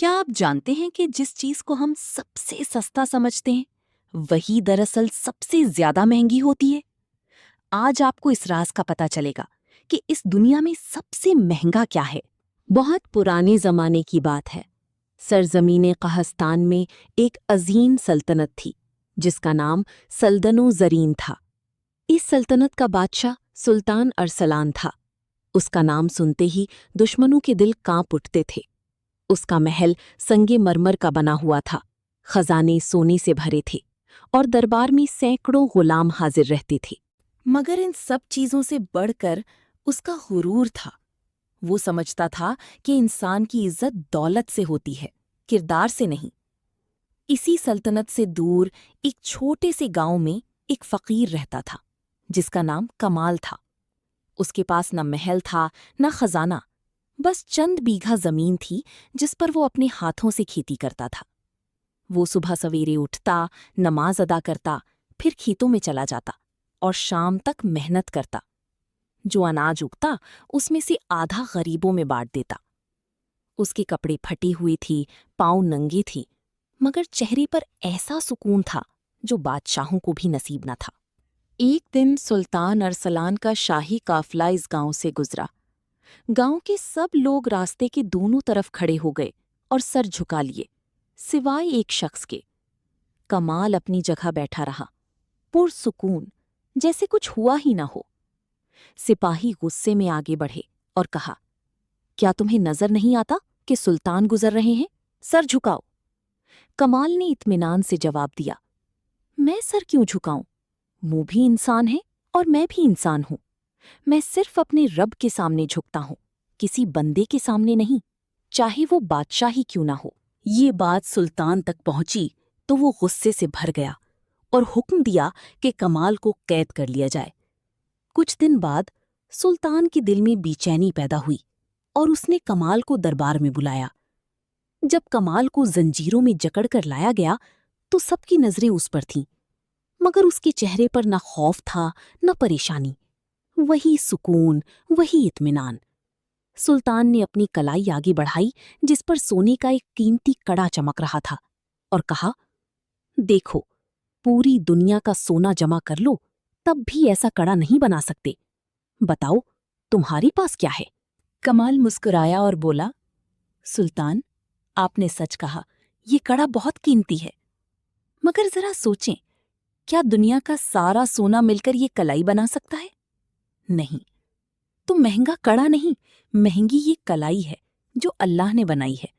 کیا آپ جانتے ہیں کہ جس چیز کو ہم سب سے سستا سمجھتے ہیں وہی دراصل سب سے زیادہ مہنگی ہوتی ہے؟ آج آپ کو اس راز کا پتہ چلے گا کہ اس دنیا میں سب سے مہنگا کیا ہے۔ بہت پرانے زمانے کی بات ہے۔ سرزمین قہستان میں ایک عظیم سلطنت تھی جس کا نام سلدن و زرین تھا۔ اس سلطنت کا بادشاہ سلطان ارسلان تھا۔ اس کا نام سنتے ہی دشمنوں کے دل کانپ اٹھتے تھے۔ اس کا محل سنگ مرمر کا بنا ہوا تھا، خزانے سونے سے بھرے تھے اور دربار میں سینکڑوں غلام حاضر رہتے تھے۔ مگر ان سب چیزوں سے بڑھ کر اس کا غرور تھا۔ وہ سمجھتا تھا کہ انسان کی عزت دولت سے ہوتی ہے، کردار سے نہیں۔ اسی سلطنت سے دور ایک چھوٹے سے گاؤں میں ایک فقیر رہتا تھا جس کا نام کمال تھا۔ اس کے پاس نہ محل تھا نہ خزانہ، بس چند بیگھا زمین تھی جس پر وہ اپنے ہاتھوں سے کھیتی کرتا تھا۔ وہ صبح سویرے اٹھتا، نماز ادا کرتا، پھر کھیتوں میں چلا جاتا اور شام تک محنت کرتا۔ جو اناج اگتا اس میں سے آدھا غریبوں میں بانٹ دیتا۔ اس کے کپڑے پھٹی ہوئی تھی، پاؤں ننگے تھی، مگر چہرے پر ایسا سکون تھا جو بادشاہوں کو بھی نصیب نہ تھا۔ ایک دن سلطان ارسلان کا شاہی قافلہ اس گاؤں سے گزرا۔ گاؤں کے سب لوگ راستے کے دونوں طرف کھڑے ہو گئے اور سر جھکا لیے، سوائے ایک شخص کے۔ کمال اپنی جگہ بیٹھا رہا، پرسکون، جیسے کچھ ہوا ہی نہ ہو۔ سپاہی غصے میں آگے بڑھے اور کہا، کیا تمہیں نظر نہیں آتا کہ سلطان گزر رہے ہیں؟ سر جھکاؤ۔ کمال نے اطمینان سے جواب دیا، میں سر کیوں جھکاؤں؟ وہ بھی انسان ہے اور میں بھی انسان ہوں۔ میں صرف اپنے رب کے سامنے جھکتا ہوں، کسی بندے کے سامنے نہیں، چاہے وہ بادشاہ ہی کیوں نہ ہو۔ یہ بات سلطان تک پہنچی تو وہ غصے سے بھر گیا اور حکم دیا کہ کمال کو قید کر لیا جائے۔ کچھ دن بعد سلطان کے دل میں بے چینی پیدا ہوئی اور اس نے کمال کو دربار میں بلایا۔ جب کمال کو زنجیروں میں جکڑ کر لایا گیا تو سب کی نظریں اس پر تھیں، مگر اس کے چہرے پر نہ خوف تھا نہ پریشانی، وہی سکون، وہی اطمینان۔ سلطان نے اپنی کلائی آگے بڑھائی جس پر سونے کا ایک قیمتی کڑا چمک رہا تھا اور کہا، دیکھو، پوری دنیا کا سونا جمع کر لو تب بھی ایسا کڑا نہیں بنا سکتے۔ بتاؤ، تمہارے پاس کیا ہے؟ کمال مسکرایا اور بولا، سلطان، آپ نے سچ کہا، یہ کڑا بہت قیمتی ہے، مگر ذرا سوچیں، کیا دنیا کا سارا سونا مل کر یہ کلائی بنا سکتا ہے؟ نہیں۔ تو مہنگا کڑا نہیں، مہنگی یہ کلائی ہے جو اللہ نے بنائی ہے،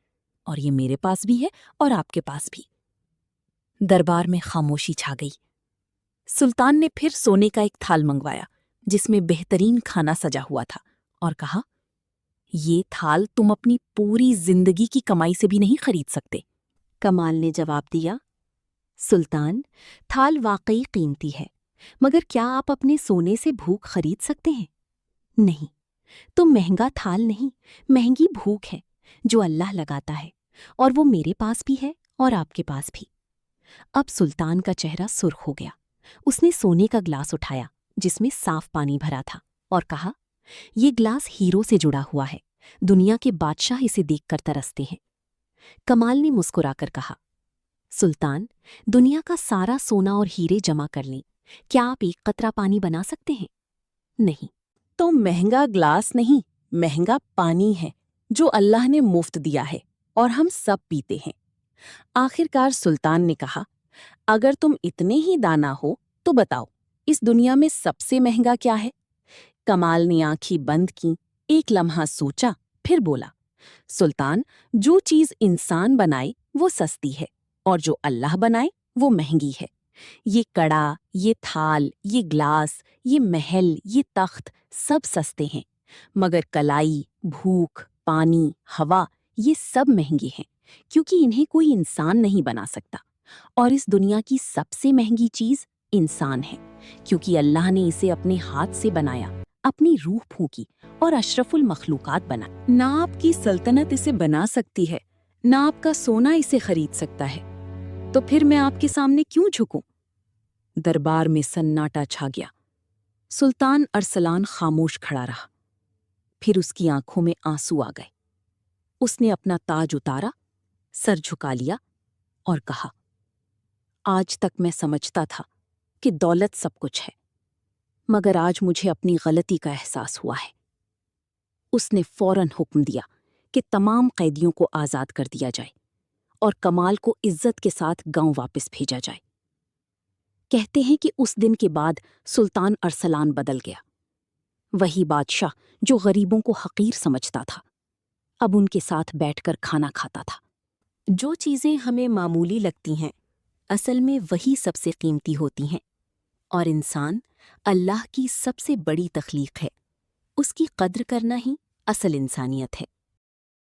اور یہ میرے پاس بھی ہے اور آپ کے پاس بھی۔ دربار میں خاموشی چھا گئی۔ سلطان نے پھر سونے کا ایک تھال منگوایا جس میں بہترین کھانا سجا ہوا تھا اور کہا، یہ تھال تم اپنی پوری زندگی کی کمائی سے بھی نہیں خرید سکتے۔ کمال نے جواب دیا، سلطان، تھال واقعی قیمتی ہے، مگر کیا آپ اپنے سونے سے بھوک خرید سکتے ہیں؟ نہیں، تو مہنگا تھال نہیں، مہنگی بھوک ہے جو اللہ لگاتا ہے، اور وہ میرے پاس بھی ہے اور آپ کے پاس بھی۔ اب سلطان کا چہرہ سرخ ہو گیا۔ اس نے سونے کا گلاس اٹھایا جس میں صاف پانی بھرا تھا اور کہا، یہ گلاس ہیروں سے جڑا ہوا ہے، دنیا کے بادشاہ اسے دیکھ کر ترستے ہیں۔ کمال نے مسکرا کر کہا، سلطان، دنیا کا سارا سونا اور ہیرے جمع کر لیں، کیا آپ ایک قطرہ پانی بنا سکتے ہیں؟ نہیں۔ تو مہنگا گلاس نہیں، مہنگا پانی ہے جو اللہ نے مفت دیا ہے اور ہم سب پیتے ہیں۔ آخرکار سلطان نے کہا، اگر تم اتنے ہی دانا ہو تو بتاؤ، اس دنیا میں سب سے مہنگا کیا ہے؟ کمال نے آنکھیں بند کیں، ایک لمحہ سوچا، پھر بولا، سلطان، جو چیز انسان بنائے وہ سستی ہے اور جو اللہ بنائے وہ مہنگی ہے۔ یہ کڑا، یہ تھال، یہ گلاس، یہ محل، یہ تخت سب سستے ہیں، مگر کلائی، بھوک، پانی، ہوا، یہ سب مہنگے ہیں، کیونکہ انہیں کوئی انسان نہیں بنا سکتا۔ اور اس دنیا کی سب سے مہنگی چیز انسان ہے، کیونکہ اللہ نے اسے اپنے ہاتھ سے بنایا، اپنی روح پھونکی اور اشرف المخلوقات بنا۔ نہ آپ کی سلطنت اسے بنا سکتی ہے، نہ آپ کا سونا اسے خرید سکتا ہے، تو پھر میں آپ کے سامنے کیوں جھکوں؟ دربار میں سناٹا چھا گیا۔ سلطان ارسلان خاموش کھڑا رہا، پھر اس کی آنکھوں میں آنسو آ گئے۔ اس نے اپنا تاج اتارا سر جھکا لیا اور کہا، آج تک میں سمجھتا تھا کہ دولت سب کچھ ہے، مگر آج مجھے اپنی غلطی کا احساس ہوا ہے۔ اس نے فوراً حکم دیا کہ تمام قیدیوں کو آزاد کر دیا جائے اور کمال کو عزت کے ساتھ گاؤں واپس بھیجا جائے۔ کہتے ہیں کہ اس دن کے بعد سلطان ارسلان بدل گیا۔ وہی بادشاہ جو غریبوں کو حقیر سمجھتا تھا، اب ان کے ساتھ بیٹھ کر کھانا کھاتا تھا۔ جو چیزیں ہمیں معمولی لگتی ہیں، اصل میں وہی سب سے قیمتی ہوتی ہیں، اور انسان اللہ کی سب سے بڑی تخلیق ہے۔ اس کی قدر کرنا ہی اصل انسانیت ہے۔